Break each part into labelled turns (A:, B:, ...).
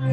A: Hello,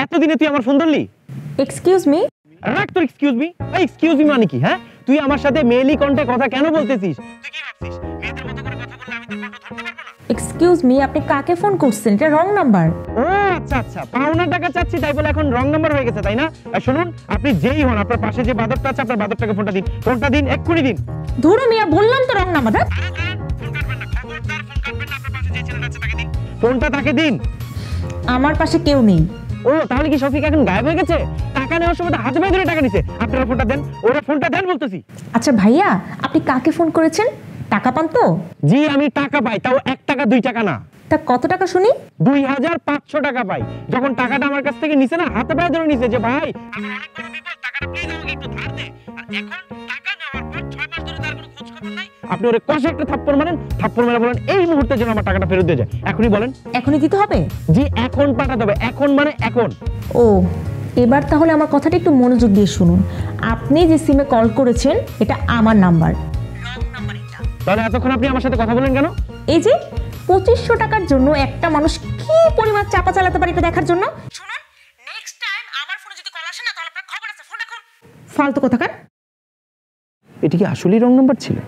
B: এতদিনে তুই আমার ফোন ধরলি?
A: Excuse me.
B: রাখ তোর এক্সকিউজ মি। এই এক্সকিউজ মি মানে কি? হ্যাঁ, তুই আমার সাথে মেইলি কন্টে কথা কেন বলতেছিস? তুই কি ভাবছিস মেয়েদের মতো করে কথা বললে আমি তোর কন্ঠ ধরতে পারবো না?
A: এক্সকিউজ মি, আপনি কাকে ফোন করছেন? এটা রং নাম্বার।
B: ও আচ্ছা আচ্ছা, পাওনা টাকা চাচ্ছি তাই বলে এখন রং নাম্বার হয়ে গেছে তাই না? শুনুন, আপনি যেই হন, আপনার পাশে যে বাদরটা আছে আপনার বাদরটাকে ফোনটা দিন। ফোনটা দিন, এক্ষুনি দিন।
A: ধুরু মিয়া, বললাম তো রং নাম্বার।
B: ফোনটা তাকে দিন।
A: আমার পাশে কেউ নেই।
B: ও তাহলে কি শফিক এখন গায়েব হয়ে গেছে? টাকা নেওয়ার সময় হাতে পায়ে ধরে টাকা নিছে। আপনারা ফোনটা দেন, ওরা ফোনটা দেন বলতেছি।
A: আচ্ছা ভাইয়া, আপনি কাকে ফোন করেছেন? টাকা পান তো?
B: জি আমি টাকা পাই, তাও 1 টাকা 2 টাকা না।
A: তা কত টাকা শুনি?
B: 2500 টাকা পাই। যখন টাকাটা আমার কাছ থেকে নিছে না, হাতে পায়ে ধরে নিছে যে ভাই আমার অনেক বড় বিপদ, টাকাটা প্লিজ আমাকে একটু ধার দে। আর এখন টাকা নেওয়ার পর 6 মাস ধরে তার কোনো খোঁজ খবর নাই। আপনি ওরে কষে একটা থাপ্পড় মারেন, থাপ্পড় মেরে বলেন এই মুহূর্তে যেন আমার টাকাটা ফেরত দিয়ে যায়। এখনই বলেন।
A: এখনই দিতে হবে?
B: জি এখন পাঠাতে হবে। এখন মানে এখন।
A: ও, এবার তাহলে আমার কথাটা একটু মনোযোগ দিয়ে শুনুন। আপনি যে সিমে কল করেছেন এটা আমার নাম্বার। রং নাম্বার এটা।
B: তাহলে এতক্ষণ আপনি আমার সাথে কথা বলেন কেন?
A: এই যে 2500 টাকার জন্য একটা মানুষ কি পরিমাণ চাপা চালাতে পারে এটা দেখার জন্য। শুনুন, নেক্সট টাইম আমার ফোনে যদি কল আসে না তাহলে আপনার খবর আছে, ফোন রাখুন। ফালতু কথাকার।
B: এটা কি আসলেই রং নাম্বার ছিল?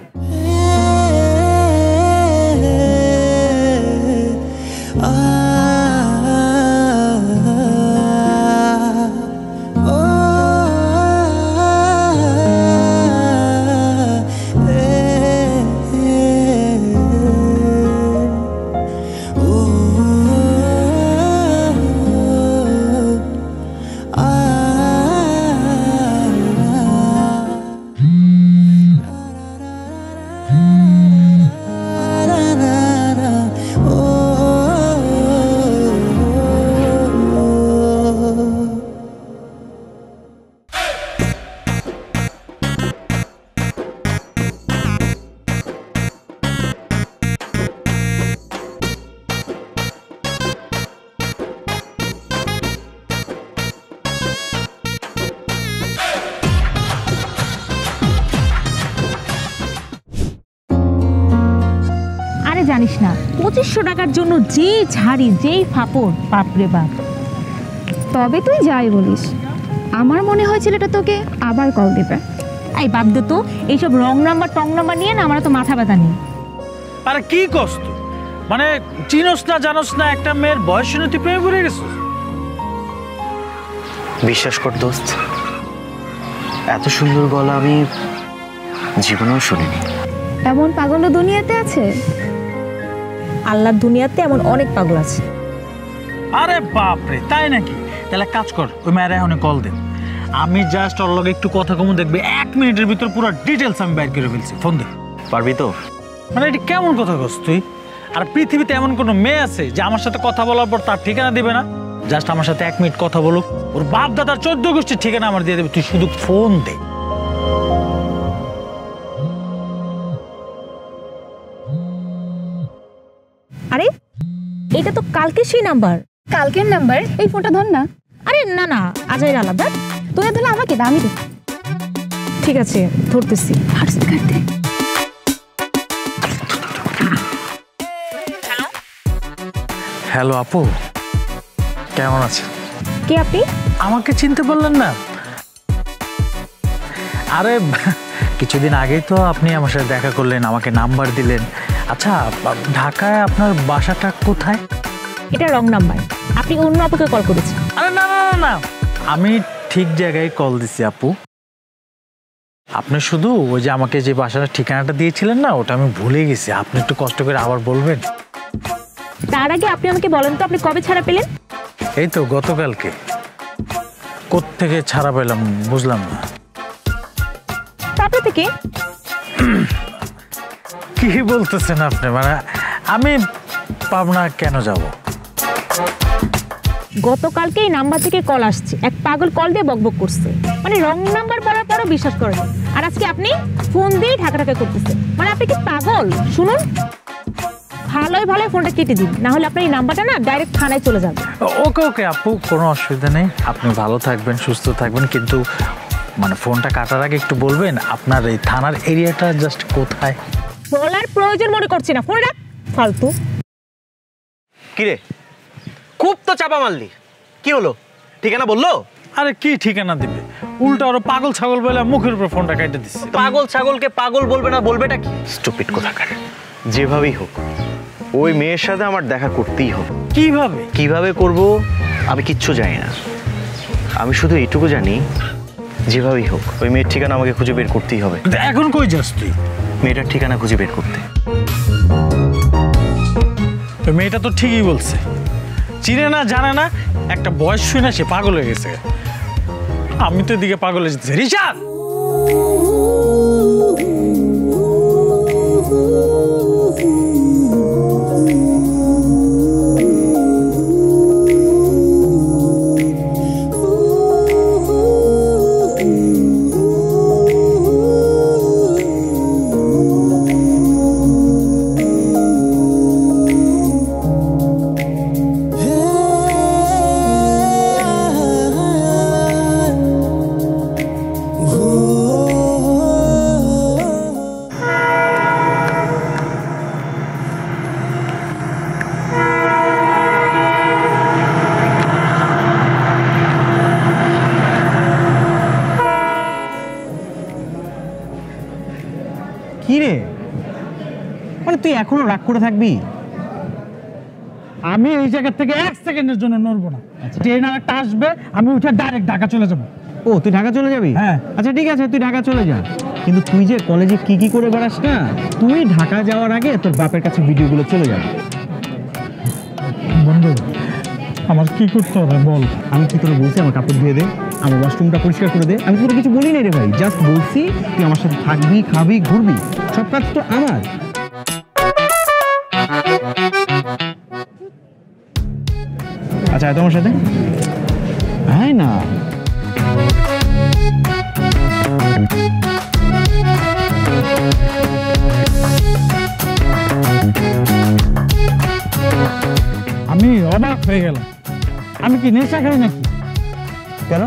A: জানিস না 2500 টাকার জন্য যে ঝাড়ি, যেই ফাপড়, বাপরে বাপ।
C: তবে তুই যাই বলিস, আমার মনে হয়েছিল এটা তোকে আবার কল দেবে।
A: এই বাদ দে তো, এইসব রং নাম্বার টং নাম্বার নিয়ে না আমার তো মাথা ব্যথা নেই।
D: আরে কি কষ্ট, মানে চিনোস না জানোস না একটা মেয়ের বয়স শুনে তুই প্রেমে পড়ে গেছিস?
E: বিশ্বাস কর দোস্ত, এত সুন্দর গলা আমি জীবনেও শুনিনি।
C: এমন পাগল দুনিয়াতে আছে?
A: আল্লাহর দুনিয়াতে এমন অনেক পাগল আছে।
D: আরে বাপরে, তাই নাকি? তাহলে কাজ কর, ওই মেয়েরা এখন কল দে। আমি জাস্ট ওর লগে একটু কথা কম দেখবি, 1 মিনিটের ভিতর পুরো ডিটেলস আমি বাইর করে ফেলছি। ফোন দে।
E: পারবি তো?
D: মানে এটা কেমন কথা কস তুই? আর পৃথিবীতে এমন কোনো মেয়ে আছে যে আমার সাথে কথা বলার পর তার ঠিকানা দিবে না? জাস্ট আমার সাথে 1 মিনিট কথা বলুক, ওর বাপ দাদার 14 গোষ্ঠীর ঠিকানা আমার দিয়ে দেবে। তুই শুধু ফোন দে।
A: আরে এটা তো কালকে সেই নাম্বার।
C: কালকের নাম্বার? এই ফোনটা ধর না।
A: আরে না না, আজই আলাদা।
C: তুই ধরলে আমাকে দামি দে।
A: ঠিক আছে, ধরতেছি।
D: হ্যালো আপু, কেমন আছেন?
A: কে আপনি?
D: আমাকে চিনতে পারলেন না? আরে কিছুদিন আগেই তো আপনি আমার সাথে দেখা করলেন, আমাকে নাম্বার দিলেন। আচ্ছা, ঢাকায় আপনার বাসাটা কোথায়?
A: এটা রং নাম্বার, আপনি অন্য আপুকে কল করেছেন।
D: আরে না না না না, আমি ঠিক জায়গায় কল দিছি আপু। আপনি শুধু ওই যে আমাকে যে বাসার ঠিকানাটা দিয়েছিলেন না, ওটা আমি ভুলে গেছি। আপনি একটু কষ্ট করে আবার বলবেন।
A: তার আগে আপনি আমাকে বলেন তো আপনি কবে ছাড়া পেলেন?
D: এই তো গতকালকে। কোত্থেকে ছাড়া পেলাম বুঝলাম না।
A: তারপর থেকে
D: কি বলতেছেন আপনি? মানে আমি পাবনা কেন যাব?
A: গতকালকে এই নাম্বার থেকে কল আসছে, এক পাগল কল দিয়ে বকবক করছে, মানে রং নাম্বার বলার পরও বিশ্বাস করেন। আর আজকে আপনি ফোন দিয়ে ঢাকা করতেছেন, মানে আপনি কি পাগল? শুনুন, ভালোই ভালোই ফোনটা কেটে দিন, না হলে আপনার এই নাম্বারটা না ডাইরেক্ট থানায় চলে যাবে।
D: ওকে ওকে আপু, কোনো অসুবিধা নেই। আপনি ভালো থাকবেন, সুস্থ থাকবেন, কিন্তু মানে ফোনটা কাটার আগে একটু বলবেন আপনার এই থানার এরিয়াটা জাস্ট কোথায়?
A: বলার প্রয়োজন মনে করছি না, ফোন রাখ, ফালতু।
E: কিরে, খুব তো চাপা মারলি, কি হলো? ঠিকানা বললো?
D: আরে কি ঠিকানা দিবে, উল্টা আরো পাগল ছাগল বলে মুখের উপর ফোনটা কেটে দিচ্ছে।
E: পাগল ছাগলকে পাগল বলবে না, বলবেটা কি? স্টুপিড কোথাকার। যেভাবেই হোক ওই মেয়ের সাথে আমার দেখা করতেই হবে।
D: কিভাবে
E: কিভাবে করব আমি কিচ্ছু জানি না, আমি শুধু এইটুকু জানি যেভাবেই হোক ওই মেয়ের ঠিকানা আমাকে খুঁজে বের করতেই হবে।
D: এখন কই যাস তুই?
E: মেয়েটার ঠিকানা খুঁজে বের করতে।
D: মেয়েটা তো ঠিকই বলছে, চিনে না জানে না, একটা বয়স শুনে সে পাগল হয়ে গেছে। আমি তো এদিকে পাগল হয়ে যেতেছি। রিশাদ,
B: কি রে, মানে তুই এখনো রাগ করে থাকবি?
D: আমি এই জায়গা থেকে 1 সেকেন্ডের জন্য নড়বো না। ট্রেন আর একটা আসবে, আমি উঠে ডাইরেক্ট ঢাকা চলে যাবো।
B: ও তুই ঢাকা চলে যাবি?
D: হ্যাঁ।
B: আচ্ছা ঠিক আছে, তুই ঢাকা চলে যা, কিন্তু তুই যে কলেজে কি কি করে বেড়াস না, তুই ঢাকা যাওয়ার আগে তোর বাপের কাছে ভিডিওগুলো চলে যাবে।
D: বন্ধু, আমার কি করতে হবে বল?
B: আমি কি তোর বলছি আমার কাপড় ধুয়ে দে, আমার ওয়াশরুমটা পরিষ্কার করে দে? আমি তোর কিছু বলি নাই রে ভাই, জাস্ট বলছি তুই আমার সাথে থাকবি, খাবি, ঘুরবি, সব কাজ তো আমার। আচ্ছা তোমার সাথে হ্যাঁ না,
D: আমি অবাক হয়ে গেলাম। আমি কি নেশা খাই নাকি?
B: কেন?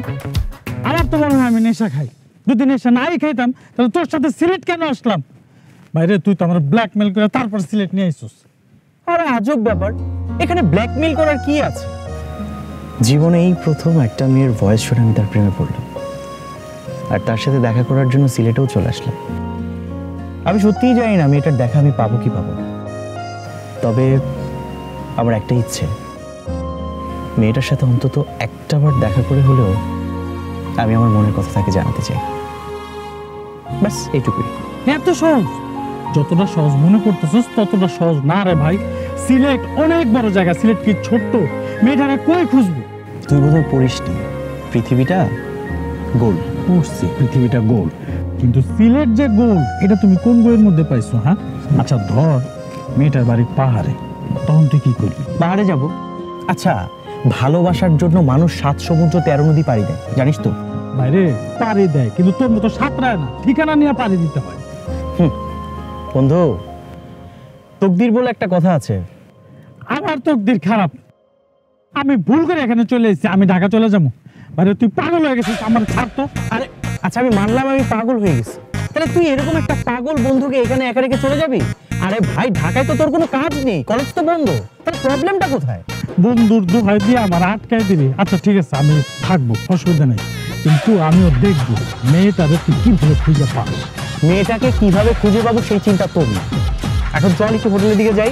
D: আমার তো মনে হয় আমি নেশা খাই। যদি নেশা নাই খাইতাম তাহলে তোর সাথে সিলেট কেন আসলাম? বাইরে তুই তো আমার ব্ল্যাকমেল করে তারপর সিলেট নিয়ে আইসুস।
B: আরে আজব ব্যাপার, এখানে ব্ল্যাকমেল করার কি আছে? জীবনে এই প্রথম একটা মেয়ের ভয়েস শুনে আমি তার প্রেমে পড়লাম, আর তার সাথে দেখা করার জন্য সিলেটেও চলে আসলাম। আমি সত্যিই জানি না মেয়েটার দেখা আমি পাবো কি পাবো না, তবে আমার একটা ইচ্ছে, মেয়েটার সাথে অন্তত একটাবার দেখা করে হলেও আমি আমার মনের কথা তাকে জানাতে চাই। ব্যাস এইটুকুই।
D: এত সহজ? যতটা সহজ মনে করতেছিস ততটা সহজ না রে ভাই। সিলেট অনেক বড় জায়গা, সিলেট কি ছোট্ট? মেয়েটারা কই খুঁজবো?
B: তুই বোধহয় পড়িস নি, পৃথিবীটা গোল।
D: পড়ছি পৃথিবীটা গোল, কিন্তু সিলেট যে গোল এটা তুমি কোন বইয়ের মধ্যে পাইছো? হ্যাঁ আচ্ছা ধর মেয়েটার বাড়ি পাহাড়ে, তখন তুই কি করবি?
B: পাহাড়ে যাব? আচ্ছা, ভালোবাসার জন্য মানুষ 7 সমুদ্র 13 নদী পাড়ি দেয়, জানিস তো?
D: বাইরে পাড়ি দেয়, কিন্তু তোর মতো সাঁতরায় না, ঠিকানা নিয়ে পাড়ি দিতে হয়।
B: বন্ধু, তকদির বলে একটা কথা আছে।
D: আমার তকদির খারাপ, আমি ভুল করে এখানে চলে এসেছি, আমি ঢাকা চলে যাবো। বাইরে তুই পাগল হয়ে গেছিস, আমার ছাড়তো।
B: আরে আচ্ছা আমি মানলাম আমি পাগল হয়ে গেছি, তাহলে তুই এরকম একটা পাগল বন্ধুকে এখানে একা রেখে চলে যাবি? আরে ভাই, ঢাকায় তো তোর কোনো কাজ নেই, কলেজ তো বন্ধ, তাহলে প্রবলেমটা কোথায়?
D: বন্ধুর দোহাই দিয়ে আমার আটকায় দিবি? আচ্ছা ঠিক আছে, আমি থাকবো, অসুবিধা নেই, কিন্তু আমিও দেখবো মেয়েটারে তুই কিভাবে খুঁজে পাস।
B: মেয়েটাকে কিভাবে খুঁজে পাবো সেই চিন্তা তোর না। এখন চল একটু হোটেলের দিকে যাই।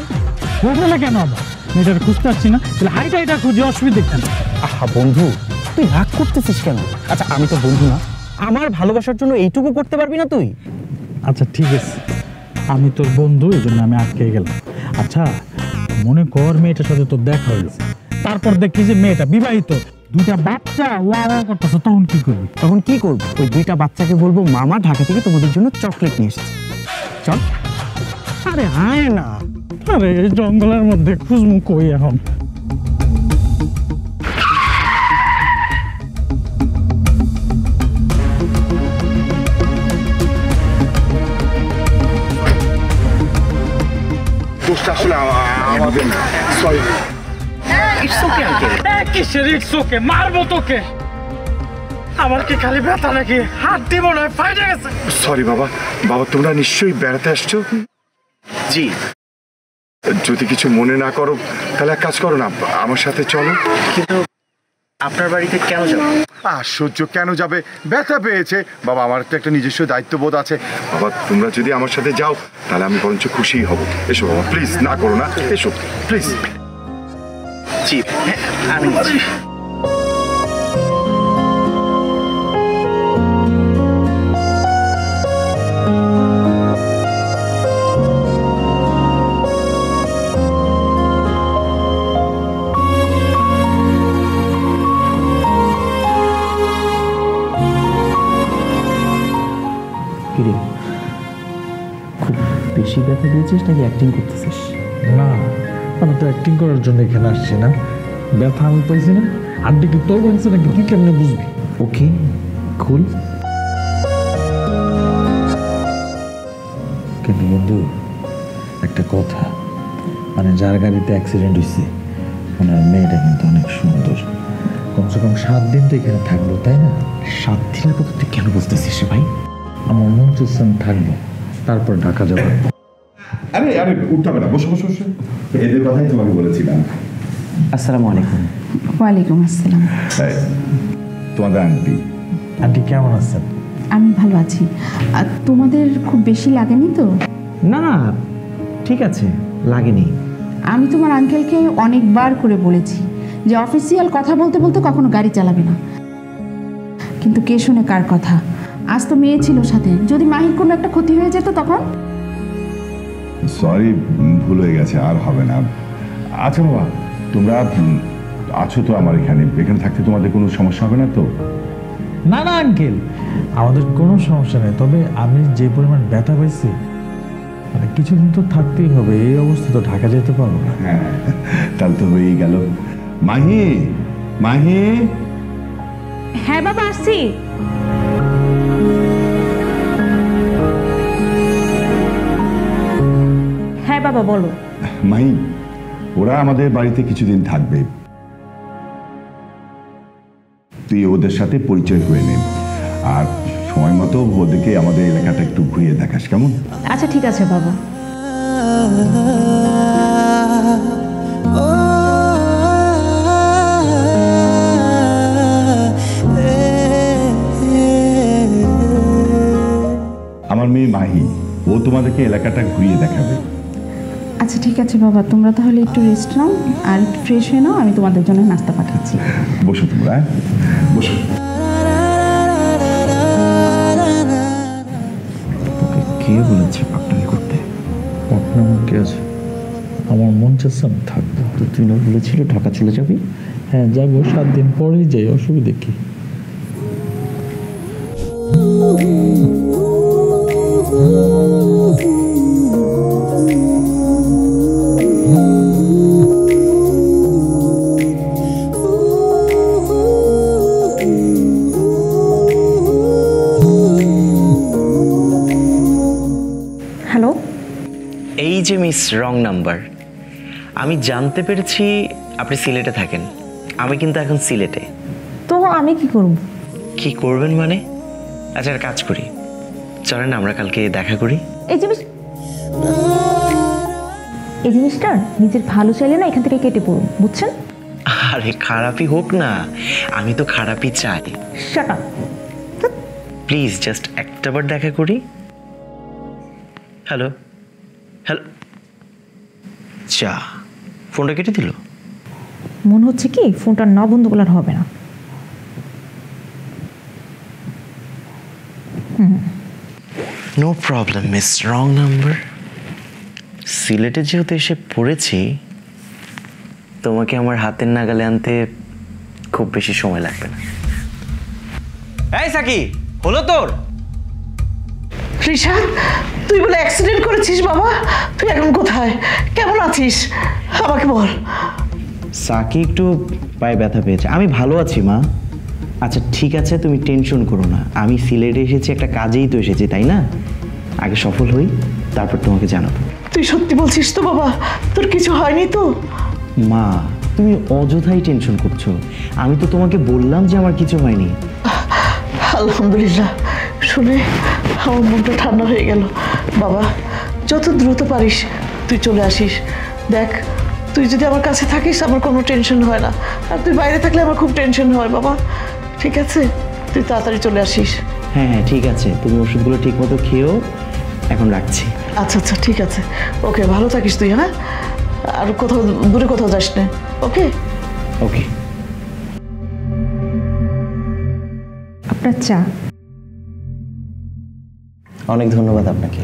D: হোটেলে কেন আবার? মেয়েটার খুঁজতে পারছি না, তাহলে হাইটা হাইটা খুঁজে অসুবিধা কেন?
B: আহা বন্ধু, তুই রাগ করতেছিস কেন? আচ্ছা আমি তো বন্ধু না, আমার ভালোবাসার জন্য এইটুকু করতে পারবি না তুই?
D: আচ্ছা ঠিক আছে, আমি তোর বন্ধু, এই জন্য আমি আটকে গেলাম। আচ্ছা মনে কর মেয়েটার সাথে তোর দেখা হইলো, তারপর দেখি যে মেয়েটা বিবাহিত, দুইটা বাচ্চা ওয়া করতেছে, তখন কি করবি?
B: তখন কি করবো? ওই দুইটা বাচ্চাকে বলবো মামা ঢাকা থেকে তোমাদের জন্য চকলেট নিয়ে এসেছে, চল।
D: আরে আয় না, আরে এই জঙ্গলের মধ্যে খুঁজমু কই এখন?
F: আসলে আমাদের সরি।
E: It's okay uncle.
D: কিসের ইটস ওকে? মারবো তোকে। আমার কি খালি ব্যথা নাকি? হাত দিব না, ফাইটে গেছে।
F: সরি বাবা। বাবা তোমরা নিশ্চয়ই বেড়াতে আসছো?
E: জি।
F: যদি কিছু মনে না করো তাহলে এক কাজ করো না, আমার সাথে চলো।
E: কিন্তু আপনার বাড়িতে কেন যাবো?
F: আশ্চর্য, কেন যাবে? ব্যথা পেয়েছে বাবা, আমার তো একটা নিজস্ব দায়িত্ববোধ আছে বাবা। তোমরা যদি আমার সাথে যাও তাহলে আমি বরঞ্চ খুশি হব। এসো বাবা, প্লিজ, না করো না, এসো প্লিজ।
E: জি আমি যাচ্ছি।
B: খুব বেশি ব্যথা পেয়েছিস নাকি অ্যাক্টিং করতেছিস?
D: না, আমি তো অ্যাক্টিং করার জন্য এখানে আসছি না। ব্যথা আমি পাইছি না, আড্ডি কি তোর বাড়ছে নাকি? তুই কেমনে বুঝবি?
B: ওকে খুল।
D: কিন্তু বন্ধু একটা কথা, মানে যার গাড়িতে অ্যাক্সিডেন্ট হয়েছে ওনার মেয়েটা কিন্তু অনেক সুন্দর। কমসে কম 7 দিন তো এখানে থাকলো, তাই না?
B: 7 দিনের কথা তুই কেন বলতেছিস ভাই?
D: আমার মন চাচ্ছে থাকবো, তারপর ঢাকা যাবো।
F: আরে আরে উঠতে হবে না, বসে বসে বসে, এদের কথাই তোমাকে বলেছিলাম।
B: আসসালামু আলাইকুম।
C: ওয়ালাইকুম আসসালাম।
F: তোমাদের আন্টি।
D: আন্টি কেমন আছেন?
C: আমি ভালো আছি। আর তোমাদের খুব বেশি লাগেনি তো?
B: না না ঠিক আছে, লাগেনি।
C: আমি তোমার আঙ্কেলকে অনেকবার করে বলেছি যে অফিসিয়াল কথা বলতে বলতে কখনো গাড়ি চালাবে না, কিন্তু কে শুনে কার কথা। আজ তো মেয়ে ছিল সাথে, যদি মাহির কোনো একটা ক্ষতি হয়ে যেত তখন?
F: সরি, ভুল হয়ে গেছে, আর হবে না। আচ্ছা বাবা, তোমরা আছো তো আমার এখানে, এখানে থাকতে তোমাদের কোনো সমস্যা হবে না তো?
D: না না আঙ্কেল, আমাদের কোনো সমস্যা নেই, তবে আমি যে পরিমাণ ব্যথা পাইছি, মানে কিছুদিন তো থাকতেই হবে। এই অবস্থা তো ঢাকা যেতে পারবো না।
F: হ্যাঁ, তাহলে তো হয়েই গেল। মাহি, মাহি।
A: হ্যাঁ বাবা আসছি। হ্যাঁ বাবা বলো।
F: মাহি, ওরা আমাদের বাড়িতে কিছুদিন থাকবে, তুই ওদের সাথে পরিচয় হয়ে নে, আর সময় মতো ওদেরকে আমাদের এলাকাটা একটু ঘুরিয়ে দেখাস, কেমন?
A: আচ্ছা ঠিক আছে বাবা।
F: আমার মেয়ে মাহি, ও তোমাদেরকে এলাকাটা ঘুরিয়ে দেখাবে।
C: আচ্ছা ঠিক আছে বাবা, তোমরা তাহলে একটু রেস্ট নাও আর একটু ফ্রেশ হয়ে নাও, আমি তোমাদের জন্য নাস্তা পাঠাচ্ছি।
F: বসো তোমরা, বসো।
B: কে বলেছে পাকনামি করতে?
D: আপনার কি আছে? আমার মন চাচ্ছে আমি থাকবো।
B: তো তুই না বলেছিল ঢাকা চলে যাবি?
D: হ্যাঁ যাবো, 7 দিন পরেই যাই, অসুবিধা কি?
A: হ্যালো।
E: এই যে মিস রং নাম্বার, আমি জানতে পেরেছি আপনি সিলেটে থাকেন। আমি কিন্তু এখন সিলেটে।
A: তো আমি কি করব?
E: কি করবেন মানে? আচ্ছা আর কাজ করি, চলেন আমরা কালকে দেখা করি।
A: এই জিনিসটা নিজের ভালো চাইলে না এখান থেকে কেটে পড়ুন, বুঝছেন?
E: আরে খারাপই হোক না, আমি তো খারাপই চাই।
A: Shut up.
E: প্লিজ জাস্ট একটাবার দেখা করি। হ্যালো হ্যালো, চা, ফোনটা কেটে দিল।
A: মনে হচ্ছে কি ফোনটা না বন্ধ করলে হবে না।
E: No problem miss, wrong number. সিলেটে যেহেতু এসে পড়েছি, তোমাকে আমার হাতের নাগালে আনতে খুব বেশি সময় লাগবে না। এই সাকি, হলো তোর?
G: রিশাদ, তুই বলে অ্যাক্সিডেন্ট করেছিস বাবা? তুই এখন কোথায়, কেমন আছিস আমাকে বল।
E: সাকি একটু পায়ে ব্যথা পেয়েছে, আমি ভালো আছি মা। আচ্ছা ঠিক আছে, তুমি টেনশন করো না। আমি সিলেটে এসেছি একটা কাজেই তো এসেছি, তাই না? আগে সফল হই, তারপর তোমাকে জানাবো।
G: তুই সত্যি বলছিস তো বাবা? তোর কিছু হয়নি তো?
E: মা তুমি অযথাই টেনশন করছো, আমি তো তোমাকে বললাম যে আমার কিছু হয়নি।
G: আলহামদুলিল্লাহ, শুনে আমার মনটা ঠান্ডা হয়ে গেল। বাবা যত দ্রুত পারিস তুই চলে আসিস। দেখ, তুই যদি আমার কাছে থাকিস আমার কোনো টেনশন হয় না, আর তুই বাইরে থাকলে আমার খুব টেনশন হয় বাবা। ঠিক আছে, তুই তাড়াতাড়ি চলে আসিস।
E: হ্যাঁ হ্যাঁ ঠিক আছে, তুমি ওষুধগুলো ঠিক মতো খেয়েও। এখন রাখছি।
G: আচ্ছা আচ্ছা ঠিক আছে, ওকে, ভালো থাকিস তুই। হ্যাঁ, আর কোথাও দূরে কোথাও যাস না। ওকে
E: ওকে।
A: আপনার চা।
E: অনেক ধন্যবাদ আপনাকে।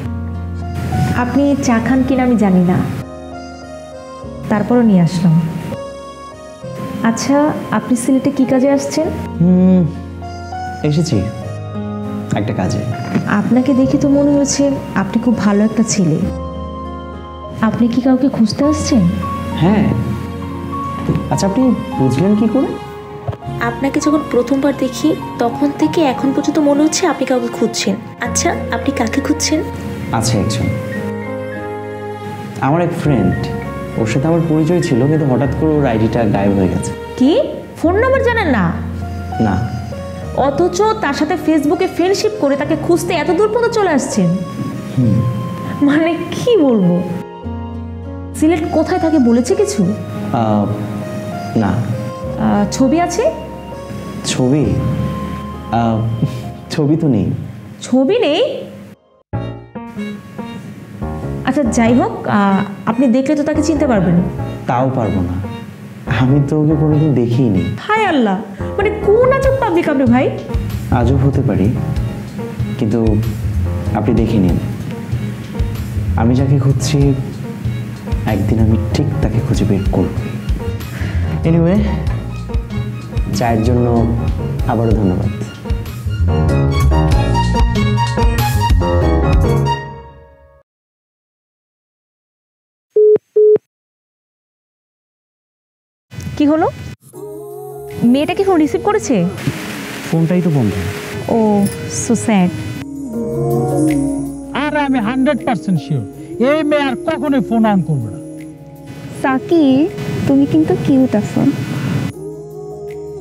A: আপনি চা খান কিনা আমি জানি না, তারপরও নিয়ে আসলাম। আচ্ছা, আপনি সিলেটে কি কাজে আসছেন?
E: এসেছি একটা কাজে।
A: আপনাকে দেখে তো মনে হচ্ছে আপনি খুব ভালো একটা ছেলে। আপনি কি কাউকে খুঁজতে আসছেন?
E: হ্যাঁ। আচ্ছা আপনি বুঝলেন কি করে?
H: আপনাকে যখন প্রথমবার দেখি তখন থেকে এখন পর্যন্ত মনে হচ্ছে আপনি কাউকে খুঁজছেন। আচ্ছা, আপনি কাকে খুঁজছেন?
E: আছে একজন, আমার এক ফ্রেন্ড। ওর সাথে আমার পরিচয় ছিল, কিন্তু হঠাৎ করে ওর আইডিটা গায়েব হয়ে গেছে।
A: কি? ফোন নাম্বার জানেন না?
E: না।
A: অথচ তার সাথে ফেসবুকে ফ্রেন্ডশিপ করে তাকে খুঁজতে এত দূর পর্যন্ত চলে আসছেন। মানে কি বলবো, সিলেট কোথায় থাকে বলেছে কিছু?
E: না।
A: ছবি আছে?
E: ছবি? ছবি তো নেই।
A: ছবি নেই? আচ্ছা যাই হোক, আপনি দেখলে তো তাকে চিনতে পারবেন।
E: তাও পারবো না, আমি তো ওকে কোনোদিন দেখিনি।
A: হায় আল্লাহ, মানে কোন আজব পাবলিক আপনি ভাই।
E: আজব হতে পারি, কিন্তু আপনি দেখে নিন। আমি যাকে খুঁজছি একদিন আমি ঠিক তাকে খুঁজে বের করব। এনিওয়ে, চায়ের জন্য আবারও ধন্যবাদ।
A: কি হলো? মেয়েটা কি ফোন রিসিভ করেছে?
E: ফোনটাই তো বন্ধ।
A: ও সো স্যাড।
D: আর আমি 100% শিওর এই মেয়ে আর কখনোই ফোন অন করবে না।
I: সাকি, তুমি কিন্তু কিউট আছো।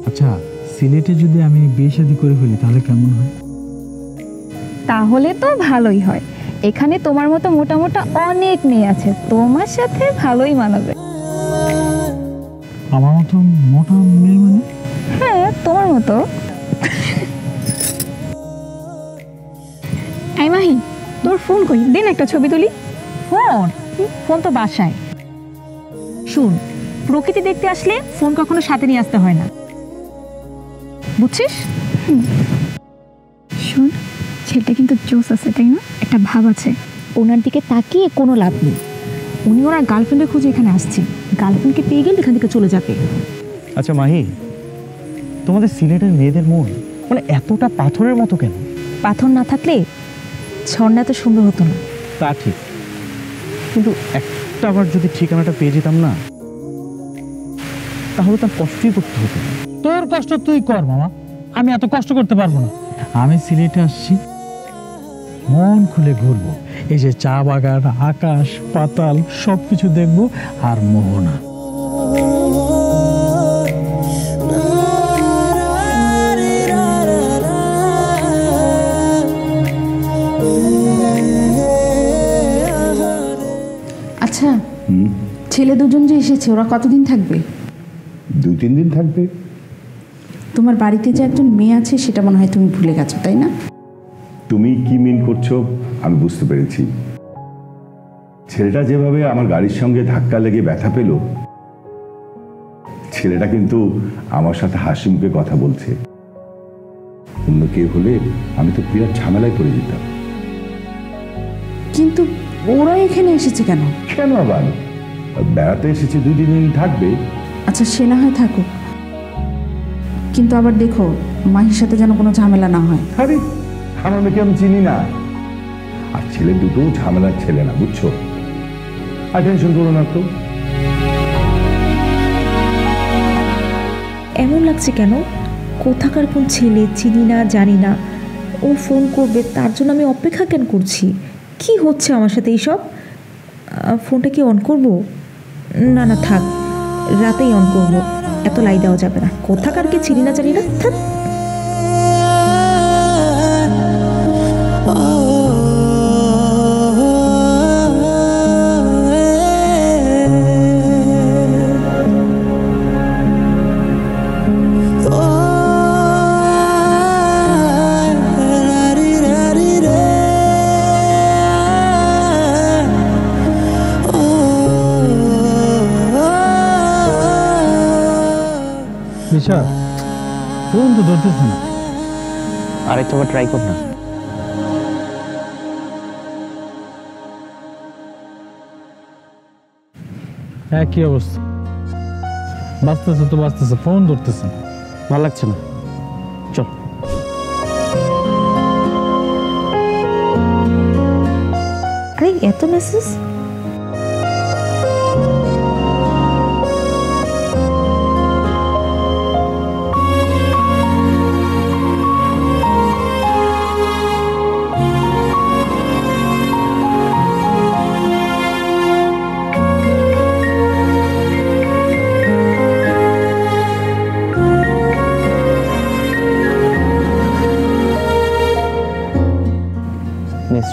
D: আচ্ছা, সিলেটে যদি আমি বিয়ে শাদী করে ফেলি তাহলে কেমন হয়?
I: তাহলে তো ভালোই হয়। এখানে তোমার মতো মোটা মোটা অনেক মেয়ে আছে, তোমার সাথে ভালোই মানাবে।
D: আমার মতো মোটা মেয়ে মানে?
I: হ্যাঁ, তোমার মতো। এই মাহি, তোর ফোন কই? দিন একটা ছবি তুলি।
A: ফোন? ফোন তো বাসায়। শুন, প্রকৃতি দেখতে আসলে ফোন কখনো সাথে নিয়ে আসতে হয় না, বুঝছিস?
I: শোন, ছেলেটা কিন্তু জোস আছে, তাই না? একটা ভাব আছে।
A: ওনার দিকে তাকিয়ে কোনো লাভ নেই। উনি ওনার গার্লফ্রেন্ডের খুঁজে এখানে আসছেন। গার্লফ্রেন্ডকে পেয়ে গেলে এখান থেকে চলে যাবে।
B: আচ্ছা মাহি, তোমাদের সিলেটের মেয়েদের মন মানে এতটা পাথরের মতো কেন?
A: পাথর না থাকলে ঝর্ণা এত সুন্দর হতো না।
B: তা ঠিক, কিন্তু একটা আবার যদি ঠিকানাটা পেয়ে যেতাম না, তাহলে তার কষ্টই করতে হতো।
D: তোর কষ্ট তুই কর মামা, আমি এত কষ্ট করতে পারবো না। আমি সিলেটে আসছি মন খুলে ঘুরবো, এই যে চা বাগান, আকাশ পাতাল সবকিছু দেখবো, আর মোহনা।
C: আচ্ছা, ছেলে দুজন যে এসেছে, ওরা কতদিন থাকবে?
F: 2-3 দিন থাকবে।
C: তোমার বাড়িতে যে একজন মেয়ে আছে সেটা মনে হয় তুমি ভুলে গেছো, তাই না?
F: তুমি কি মিন করছো আমি বুঝতে পেরেছি। ছেলেটা যেভাবে আমার গাড়ির সঙ্গে ধাক্কা লেগে ব্যথা পেল, ছেলেটা কিন্তু আমার সাথে হাসি মুখে কথা বলছে। অন্য কেউ হলে আমি তো বিরাট ঝামেলায় পড়ে যেতাম।
C: কিন্তু ওরা এখানে এসেছে কেন?
J: কেন আবার? বেড়াতে এসেছে, 2 দিন থাকবে।
C: আচ্ছা সে না হয় থাকুক, কিন্তু আবার দেখো মাহির সাথে যেন কোনো ঝামেলা না হয়।
J: আরে আমার মেয়েকে আমি চিনি না, আর ছেলে দুটো ঝামেলার ছেলে না, বুঝছো? আর টেনশন করো না তো।
H: এমন লাগছে কেন? কোথাকার কোন ছেলে চিনি না জানি না, ও ফোন করবে তার জন্য আমি অপেক্ষা কেন করছি? কি হচ্ছে আমার সাথে এইসব? ফোনটা কি অন করব? না না থাক, রাতেই অন করব, এত লাই দেওয়া যাবে না। কোথাকার কি চিনি না জানি না, থাক।
D: ফোন তো ধরতেছে না।
E: আরেকটাবার ট্রাই কর না।
D: কি অবস্থা? বাঁচতেছে তো বাঁচতেছে, ফোন ধরতেছে না,
E: ভালো লাগছে না। চল।
H: আরে এত মেসেজ!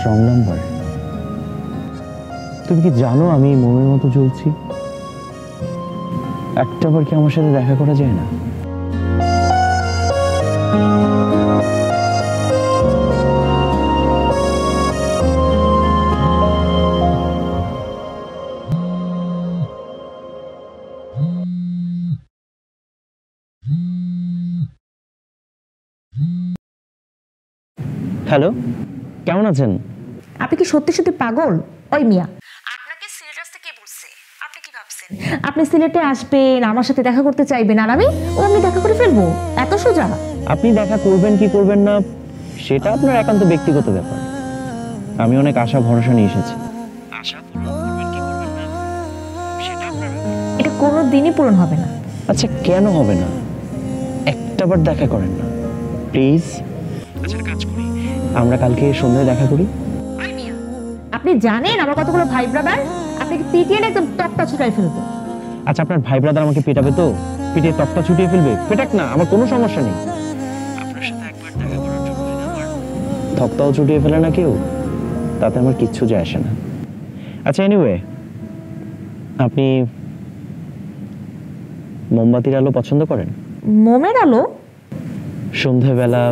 E: Wrong number. তুমি কি জানো আমি মোমের মতো জ্বলছি? একটাবার কি আমার সাথে দেখা করা যায় না? হ্যালো, কেমন আছেন?
A: আপনি কি সত্যি সত্যি পাগল? ওই মিয়া, আপনাকে সিলেট আসতে কে বলছে? আপনি কি ভাবছেন আপনি সিলেটে আসবেন, আমার সাথে দেখা করতে চাইবেন, আর আমি অমনি দেখা করে ফেলবো? এত সোজা?
E: আপনি দেখা করবেন কি করবেন না সেটা আপনার একান্ত ব্যক্তিগত ব্যাপার। আমি অনেক আশা ভরসা নিয়ে এসেছি। আশা পূরণ করবেন কি করবেন না সেটা আপনার ব্যাপার।
A: এটা কোনো দিনই পূরণ হবে না।
E: আচ্ছা কেন হবে না? একটাবার দেখা করেন না প্লিজ। আচ্ছা কাজ করি, আমরা কালকে সন্ধ্যায় দেখা করি।
A: আপনি জানেন আমার কতগুলো ভাই ব্রাদার, আপনাকে পিটিয়ে একদম তক্তা ছুটাই ফেলবো।
E: আচ্ছা আপনার ভাই ব্রাদার আমাকে পেটাবে তো? পিটিয়ে তক্তা ছুটিয়ে ফেলবে? পেটাক না, আমার কোনো সমস্যা নেই। আপনার সাথে একবার দেখা করার জন্য আমার তক্তাও ছুটিয়ে ফেলে না কেউ, তাতে আমার কিচ্ছু যায় আসে না। আচ্ছা এনিওয়ে, আপনি মোমবাতির আলো পছন্দ করেন?
A: মোমের আলো?
E: সন্ধ্যাবেলা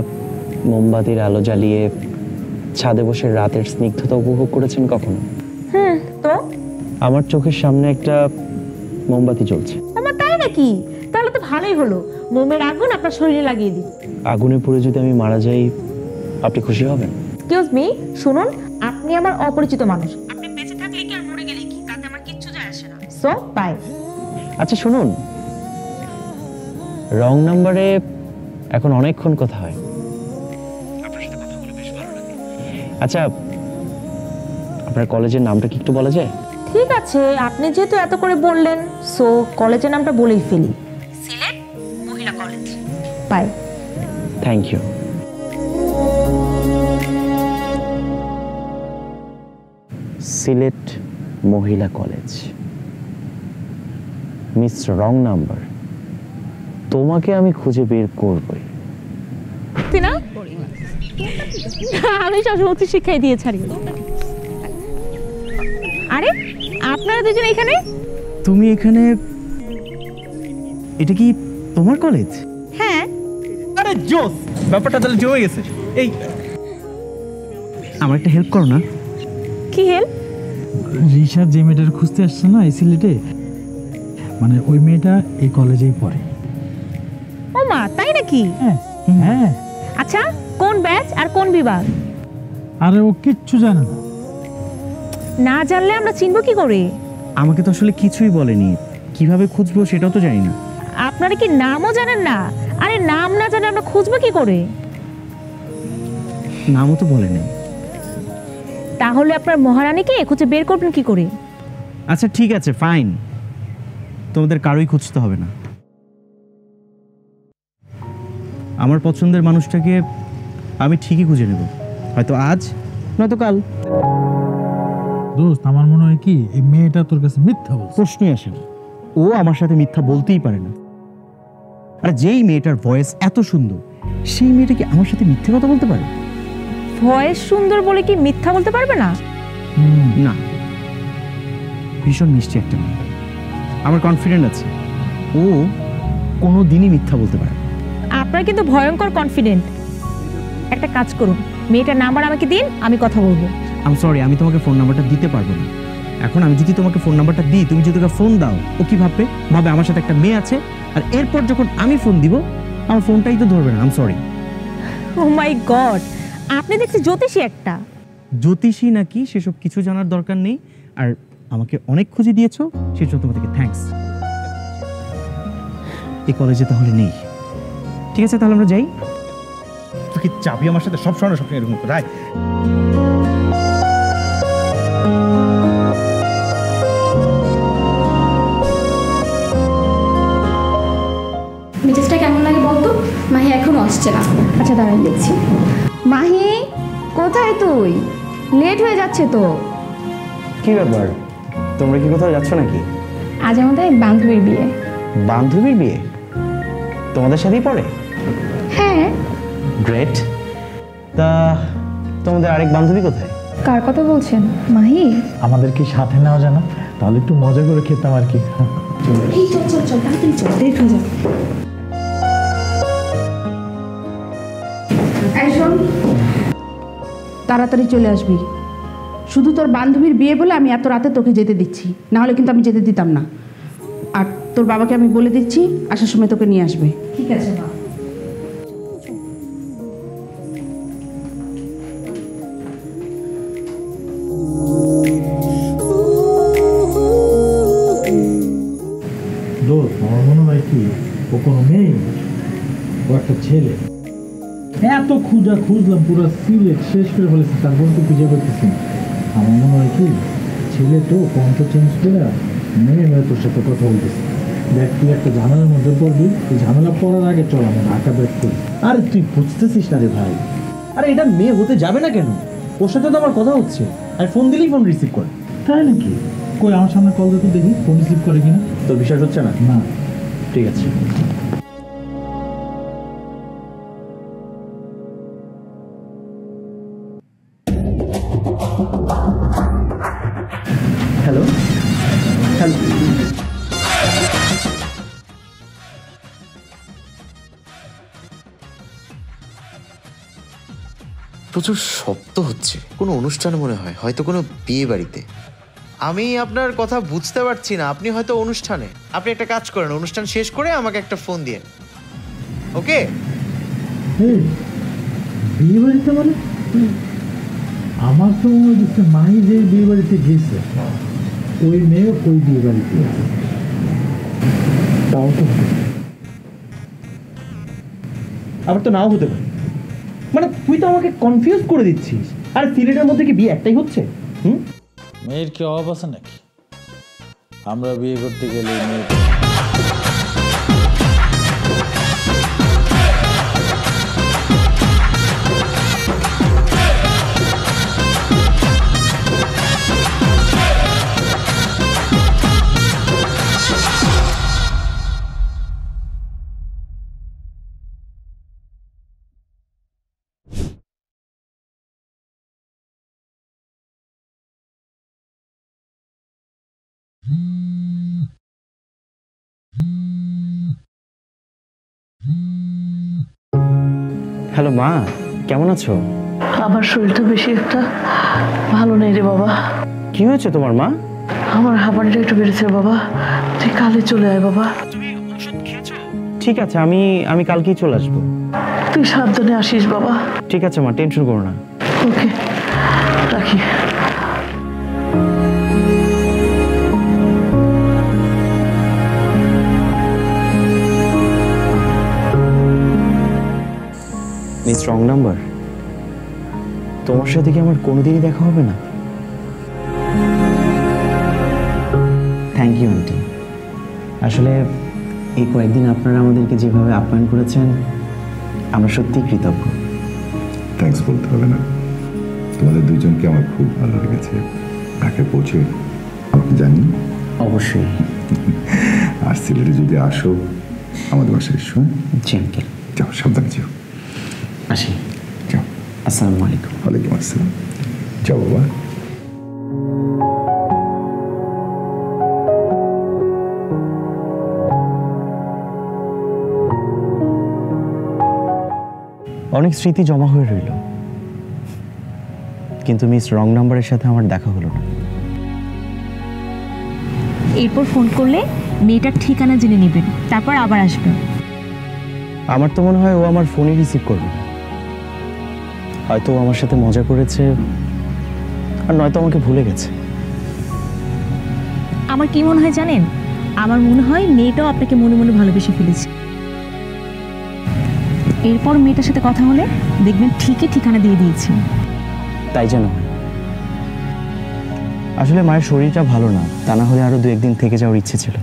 E: মোমবাতির আলো জ্বালিয়ে ছাদে বসে রাতের স্নিগ্ধতা উপভোগ করেছেন কখনো?
A: তো
E: আমার চোখের সামনে একটা মোমবাতি জ্বলছে।
A: আমার তাই নাকি? তাহলে তো ভালোই হলো, মোমের আগুন আপনার শরীরে লাগিয়ে দিই।
E: আগুনে পুড়ে যদি আমি মারা যাই আপনি খুশি হবেন?
A: এক্সকিউজ মি, শুনুন, আপনি আমার অপরিচিত মানুষ, আপনি বেঁচে থাকলে কি আর মরে গেলে কি, তাতে আমার কিচ্ছু যায় আসে না। So bye.
E: আচ্ছা শুনুন, রং নাম্বারে এখন অনেকক্ষণ কথা হয়, আপনার সাথে কথা বলে বেশ ভালো লাগে। আচ্ছা আপনার কলেজের নামটা কি একটু বলা যায়?
A: ঠিক আছে, আপনি যেহেতু এত করে বললেন, সো কলেজের নামটা বলেই ফেলি, সিলেট মহিলা college. Bye.
E: Thank you. Sylhet মহিলা কলেজ। মিস রং নাম্বার, তোমাকে আমি খুঁজে বের করবই।
A: না আমি সবসময় উচ্চ শিক্ষায় দিয়ে ছাড়ি। আরে আপনারা দুজন এখানে?
E: তুমি এখানে? এটা কি তোমার কলেজ?
A: হ্যাঁ।
D: আরে জোস, ব্যাপারটা তাহলে জমে গেছে। এই
E: আমার একটা হেল্প করো না।
A: কি হেল্প?
D: রিশাদ যে মেয়েটার খুঁজতে আসছে না এই সিলেটে, মানে ওই মেয়েটা এই কলেজেই পড়ে।
A: ও মা, তাই নাকি?
D: হ্যাঁ।
A: আচ্ছা কোন ব্যাচ আর কোন বিভাগ?
D: আরে ও কিচ্ছু জানে না,
A: না জানলে আমরা চিনবো কি করে?
B: আমাকে তো আসলে কিছুই বলেনি, কিভাবে খুঁজবো সেটাও তো জানি না।
A: আপনারা কি নামও জানেন না? আরে নাম না জানে আমরা খুঁজবো কি করে?
B: নামও তো বলেনি।
A: তাহলে আপনার মহারানীকে খুঁজে বের করবেন কি করে?
B: আচ্ছা ঠিক আছে, ফাইন, তোমাদের কারোই খুঁজতে হবে না। আমার পছন্দের মানুষটাকে আমি ঠিকই খুঁজে নেব, হয়তো আজ নয়তো কাল।
D: দোস্ত আমার মনে হয় কি এই মেয়েটা তোর কাছে মিথ্যা বলছে।
B: প্রশ্নই আসে না, ও আমার সাথে মিথ্যা বলতেই পারে না। আর যেই মেয়েটার ভয়েস এত সুন্দর, সেই মেয়েটা কি আমার সাথে মিথ্যে কথা বলতে পারে?
A: ভয়েস সুন্দর বলে কি মিথ্যা বলতে পারবে না?
B: না, ভীষণ মিষ্টি একটা মেয়ে, আমার কনফিডেন্ট আছে ও কোনো দিনই মিথ্যা বলতে পারে।
A: আপনার কিন্তু ভয়ঙ্কর কনফিডেন্ট। একটা কাজ করুন, মেয়েটার নাম্বার আমাকে দিন, আমি কথা বলবো।
B: আই এম সরি, আমি তোমাকে ফোন নাম্বারটা দিতে পারবো না। এখন আমি যদি তোমাকে ফোন নাম্বারটা দিই, তুমি যদি ওকে ফোন দাও, ও কি ভাববে? ভাবে আমার সাথে একটা মেয়ে আছে, আর এরপর যখন আমি ফোন দিব আমার ফোনটাই তো ধরবে না। I am sorry.
A: Oh my God, আপনি দেখছি জ্যোতিষী একটা।
B: জ্যোতিষী নাকি সেসব কিছু জানার দরকার নেই, আর আমাকে অনেক খুঁজে দিয়েছো সেই জন্য তোমাদেরকে থ্যাঙ্কস। এই কলেজে তাহলে নেই, ঠিক আছে তাহলে আমরা যাই। তুই কি চাবি আমার সাথে সব সময় সবসময় এরকম রায়?
K: মেজাজটা কেমন লাগে বলতো? মাহি এখনো আসছে না। আচ্ছা দাঁড়ান দেখছি। মাহি কোথায় তুই? লেট হয়ে যাচ্ছে তো।
E: কি ব্যাপার, তোমরা কি কোথাও যাচ্ছ নাকি?
K: আজ আমাদের এক বান্ধবীর বিয়ে।
E: বান্ধবীর বিয়ে? তোমাদের সাথেই পড়ে?
K: হ্যাঁ।
E: গ্রেট। তা তোমাদের আরেক বান্ধবী কোথায়?
K: কার কথা বলছেন? মাহি?
D: আমাদের কি সাথে নেওয়া যায় না? তাহলে একটু মজা করে খেতাম আর কি।
K: এই চল চল চল, তাড়াতাড়ি চল, লেট হয়ে যাবে।
C: এই শোন, তাড়াতাড়ি চলে আসবি। শুধু তোর বান্ধবীর বিয়ে বলে আমি এত রাতে তোকে যেতে দিচ্ছি, না হলে কিন্তু আমি যেতে দিতাম না। আর তোর বাবাকে আমি বলে দিচ্ছি আসার সময় তোকে নিয়ে আসবে।
H: ঠিক আছে মা।
D: দোস্ত আমার মনে হয় কি ও কোনো মেয়ে, ও একটা ছেলে। এত খুঁজলাম, পুরো সিলেট শেষ করে ফেলেছি, তারপর তো খুঁজে পেতেছি না। আমার মনে হয় কি ছেলে তো কণ্ঠ চেঞ্জ করে মেয়ে তোর সাথে কথা বলতেছে। দেখ তুই একটা ঝামেলার মধ্যে পড়বি, তুই ঝামেলা পড়ার আগে চল আমরা ঢাকা ব্যাক করি। আরে তুই বুঝতেছিস না রে ভাই।
B: আরে এটা মেয়ে হতে যাবে না কেন? ওর সাথে তো আমার কথা হচ্ছে, আর ফোন দিলেই ফোন রিসিভ করে।
D: তাই নাকি? কই আমার সামনে কল দিতে দেখি, ফোন রিসিভ করে কিনা।
B: তোর বিশ্বাস হচ্ছে না?
D: না।
B: ঠিক আছে। হ্যালো হ্যালো,
E: প্রচুর শব্দ হচ্ছে, কোনো অনুষ্ঠান মনে হয়, হয়তো কোনো বিয়ে বাড়িতে। আমি আপনার কথা বুঝতে পারছি না, আপনি হয়তো অনুষ্ঠানে। আপনি একটা কাজ করেন, অনুষ্ঠান শেষ করে আমাকে একটা ফোন দিন, ওকে?
D: বিয়ে বাড়িতে মানে? আমার তো মনে হচ্ছে মাই যে বিয়ে বাড়িতে গেছে ওই মেয়ে ওই বিয়ে বাড়িতে। তাও তো
B: আবার তো নাও হতে পারে। মানে তুই তো আমাকে কনফিউজ করে দিচ্ছিস। আর সিলেটের মধ্যে কি বিয়ে একটাই হচ্ছে?
D: মেয়ের কি অভাব আছে নাকি? আমরা বিয়ে করতে গেলে মেয়ে
E: হ্যালো মা, কেমন আছো?
G: আমার শরীরটা বেশি একটা ভালো নেই রে বাবা।
E: কি হয়েছে তোমার মা?
G: আমার হাঁপানিটা একটু বেড়েছে বাবা, তুই কালে চলে আয় বাবা।
E: ঠিক আছে, আমি কালকেই চলে আসবো।
G: তুই সাবধানে আসিস বাবা।
E: ঠিক আছে মা, টেনশন করো না।
G: ওকে, রাখি।
E: Wrong number? তোমার সাথে কি আমার কোনোদিনই দেখা হবে না? Thank you aunty. আসলে এই কয়েকদিন আপনারা আমাদেরকে যেভাবে আপ্যায়ন করেছেন আমরা সত্যিই কৃতজ্ঞ।
J: থ্যাঙ্কস বলতে হবে না, তোমাদের দুইজনকে আমার খুব ভালো লেগেছে। ঢাকায় পৌঁছে আমাকে জানি।
E: অবশ্যই।
J: আর সিলেটে যদি আসো আমাদের বাসায় এসো।
E: জি আঙ্কেল।
J: যাও, সাবধানে যাও।
E: আসি।
J: যাও।
E: আসসালামু আলাইকুম।
J: ওয়ালাইকুম আসসালাম। যাও বাবা।
E: অনেক স্মৃতি জমা হয়ে রইল, কিন্তু মিস রং নাম্বারের সাথে আমার দেখা হলো না।
A: এরপর ফোন করলে মেয়েটার ঠিকানা জেনে নেবেন, তারপর আবার আসবেন।
E: আমার তো মনে হয় ও আমার ফোনই রিসিভ করবে। হয়তো ও আমার সাথে মজা করেছে, আর নয়তো আমাকে ভুলে গেছে।
A: আমার কি মনে হয় জানেন? আমার মনে হয় মেয়েটাও আপনাকে মনে মনে ভালোবেসে ফেলেছে। এরপর মেয়েটার সাথে কথা হলে দেখবেন ঠিকই ঠিকানা দিয়ে দিয়েছে।
E: তাই যেন হয়। আসলে মায়ের শরীরটা ভালো না, তা না হলে আরো 2-1 দিন থেকে যাওয়ার ইচ্ছে ছিল।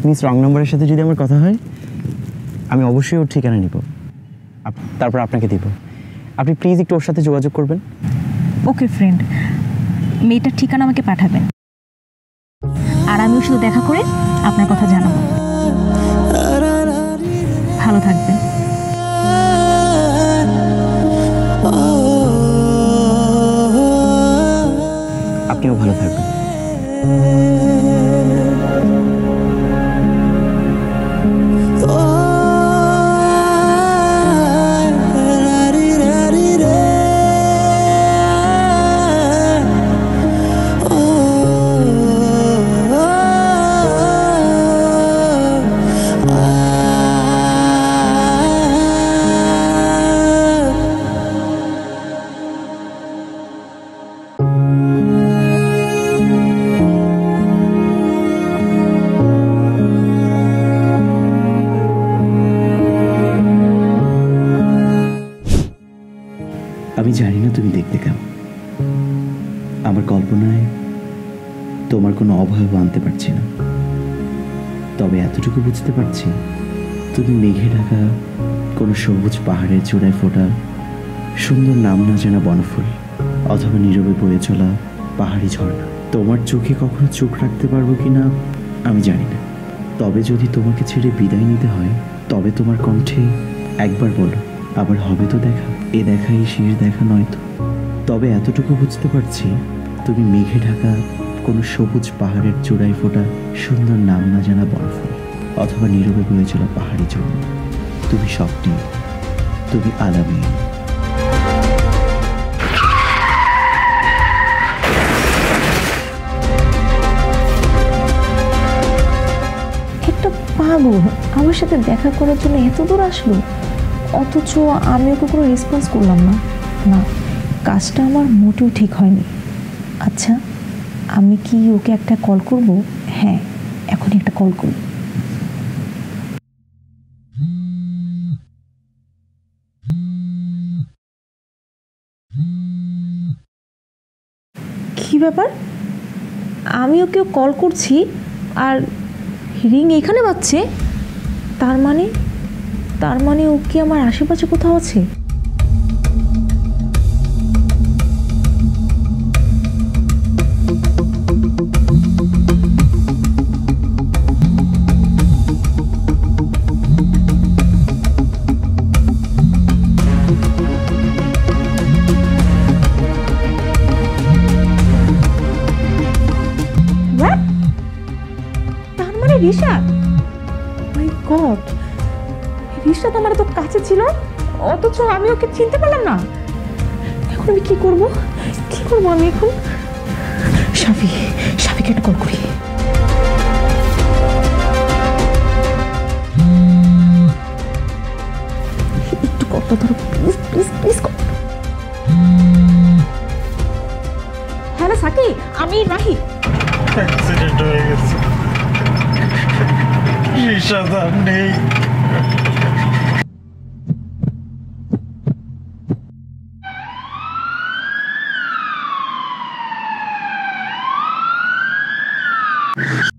E: মিস রং নাম্বারের সাথে যদি আমার কথা হয় আমি অবশ্যই ওর ঠিকানা নিব, তারপর আপনাকে দিব। আপনি প্লিজ একটু ওর সাথে যোগাযোগ করবেন।
A: ওকে ফ্রেন্ড, মেয়েটার ঠিকানা আমাকে পাঠাবেন, আর আমি ওর সাথে দেখা করে আপনার কথা জানাবো। ভালো থাকবেন।
E: আপনিও ভালো থাকবেন। আমি জানি না তুমি দেখতে কেমন, আমার কল্পনায় তোমার কোনো অবয়ব আনতে পারছি না, তবে এতটুকু বুঝতে পারছি তুমি মেঘে ঢাকা কোনো সবুজ পাহাড়ের চূড়ায় ফোটা সুন্দর নাম না জানা বনফুল, অথবা নীরবে বয়ে চলা পাহাড়ি ঝর্ণা। তোমার চোখে কখনো চোখ রাখতে পারবো কিনা আমি জানি না, তবে যদি তোমাকে ছেড়ে বিদায় নিতে হয় তবে তোমার কণ্ঠে একবার বলো, আবার হবে তো দেখা। এ দেখাই শেষ দেখা নয় তো। তবে এতটুকু বুঝতে পারছি তুমি মেঘে ঢাকা কোনো সবুজ পাহাড়ের চূড়ায় ফোটা সুন্দর নাম না জানা বরফুল, অথবা নীরবে বয়ে চলা পাহাড়ি ঝর্ণা। তুমি স্বপ্নে, তুমি আলামে।
H: একটা পাগল আমার সাথে দেখা করার জন্য এত দূর আসলো, অথচ আমি ওকে কোনো রেসপন্স করলাম না। না, কাজটা আমার মোটেও ঠিক হয়নি। আচ্ছা, আমি কি ওকে একটা কল করব? হ্যাঁ, এখনই একটা কল করব। কি ব্যাপার? আমি ওকে কল করছি আর রিং এখানে বাজছে। তার মানে ও কি আমার আশেপাশে কোথাও আছে? তার মানে রিশাদ, মাই গড, রিশাদ আমার তো কাছে ছিল, অথচ আমি ওকে চিনতে পারলাম না। এখন আমি কি করব আমি এখন? সাফিকে একটা কল করি। একটু কলটা ধরো please please please. Hello Saki, আমি রাহি।
D: অ্যাক্সিডেন্ট হয়ে গেছে, রিশাদ আর নেই।
F: না।